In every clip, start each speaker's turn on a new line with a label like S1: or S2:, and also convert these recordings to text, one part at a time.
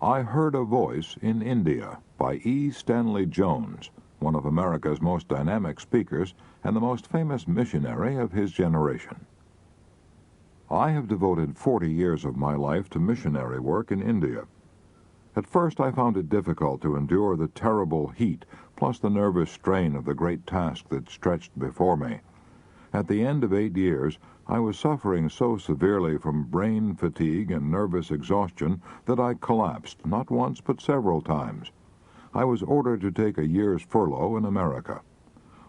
S1: I Heard a Voice in India by E. Stanley Jones, one of America's most dynamic speakers and the most famous missionary of his generation. I have devoted 40 years of my life to missionary work in India. At first I found it difficult to endure the terrible heat, plus the nervous strain of the great task that stretched before me. At the end of 8 years, I was suffering so severely from brain fatigue and nervous exhaustion that I collapsed, not once but several times. I was ordered to take a year's furlough in America.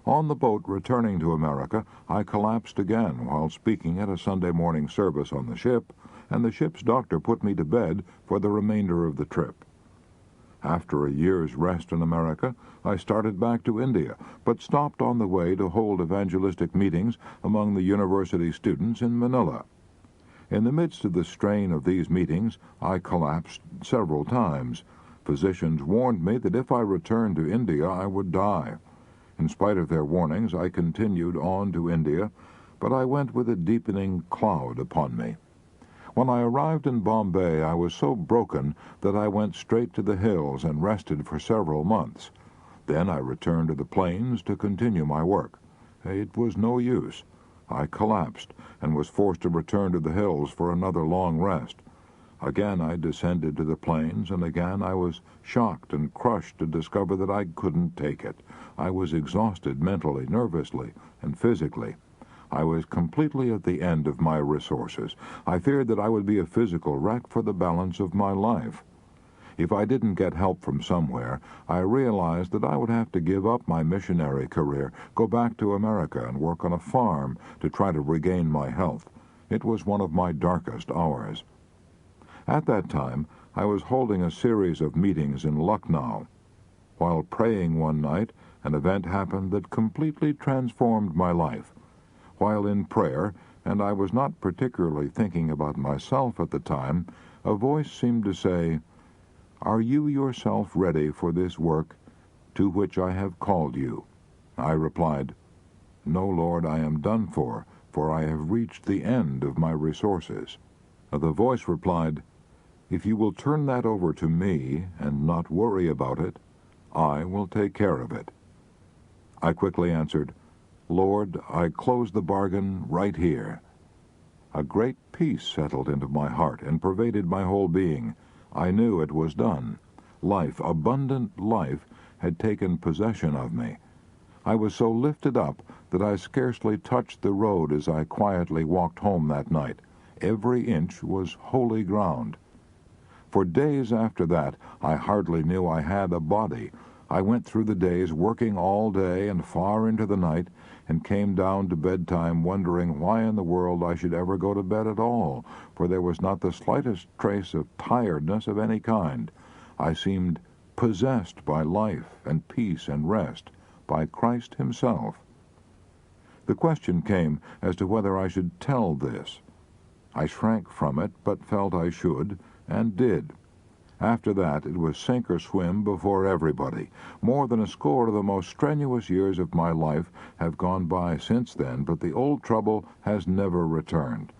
S1: On the boat returning to America, I collapsed again while speaking at a Sunday morning service on the ship, and the ship's doctor put me to bed for the remainder of the trip. After a year's rest in America, I started back to India, but stopped on the way to hold evangelistic meetings among the university students in Manila. In the midst of the strain of these meetings, I collapsed several times. Physicians warned me that if I returned to India, I would die. In spite of their warnings, I continued on to India, but I went with a deepening cloud upon me. When I arrived in Bombay, I was so broken that I went straight to the hills and rested for several months. Then I returned to the plains to continue my work. It was no use. I collapsed and was forced to return to the hills for another long rest. Again I descended to the plains, and again I was shocked and crushed to discover that I couldn't take it. I was exhausted mentally, nervously, and physically. I was completely at the end of my resources. I feared that I would be a physical wreck for the balance of my life. If I didn't get help from somewhere, I realized that I would have to give up my missionary career, go back to America and work on a farm to try to regain my health. It was one of my darkest hours. At that time, I was holding a series of meetings in Lucknow. While praying one night, an event happened that completely transformed my life. While in prayer, and I was not particularly thinking about myself at the time, a voice seemed to say, "Are you yourself ready for this work to which I have called you?" I replied, "No, Lord, I am done for I have reached the end of my resources." The voice replied, "If you will turn that over to me and not worry about it, I will take care of it." I quickly answered, "Lord, I close the bargain right here." A great peace settled into my heart and pervaded my whole being. I knew it was done. Life, abundant life, had taken possession of me. I was so lifted up that I scarcely touched the road as I quietly walked home that night. Every inch was holy ground. For days after that, I hardly knew I had a body. I went through the days working all day and far into the night, and came down to bedtime wondering why in the world I should ever go to bed at all, for there was not the slightest trace of tiredness of any kind. I seemed possessed by life and peace and rest, by Christ himself. The question came as to whether I should tell this. I shrank from it, but felt I should, and did. After that, it was sink or swim before everybody. More than a score of the most strenuous years of my life have gone by since then, but the old trouble has never returned.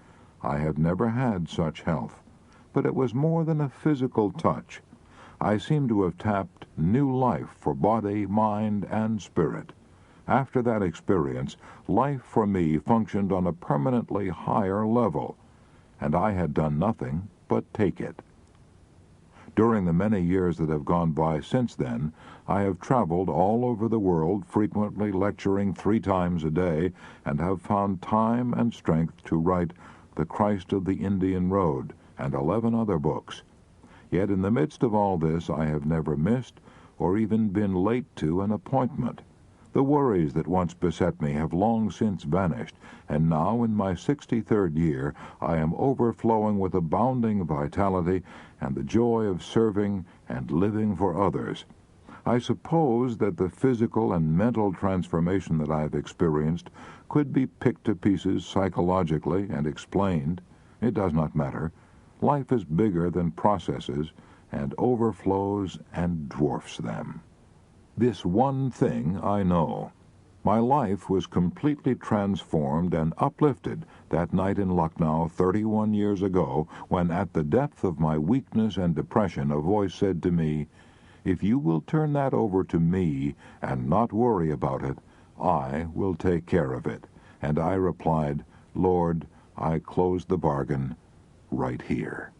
S1: I have never had such health. But it was more than a physical touch. I seem to have tapped new life for body, mind, and spirit. After that experience, life for me functioned on a permanently higher level, and I had done nothing but take it. During the many years that have gone by since then, I have traveled all over the world, frequently lecturing 3 times a day, and have found time and strength to write The Christ of the Indian Road and 11 other books. Yet in the midst of all this, I have never missed or even been late to an appointment. The worries that once beset me have long since vanished, and now in my 63rd year I am overflowing with abounding vitality and the joy of serving and living for others. I suppose that the physical and mental transformation that I have experienced could be picked to pieces psychologically and explained. It does not matter. Life is bigger than processes and overflows and dwarfs them. This one thing I know. My life was completely transformed and uplifted that night in Lucknow 31 years ago, when at the depth of my weakness and depression a voice said to me, "If you will turn that over to me and not worry about it, I will take care of it." And I replied, "Lord, I close the bargain right here."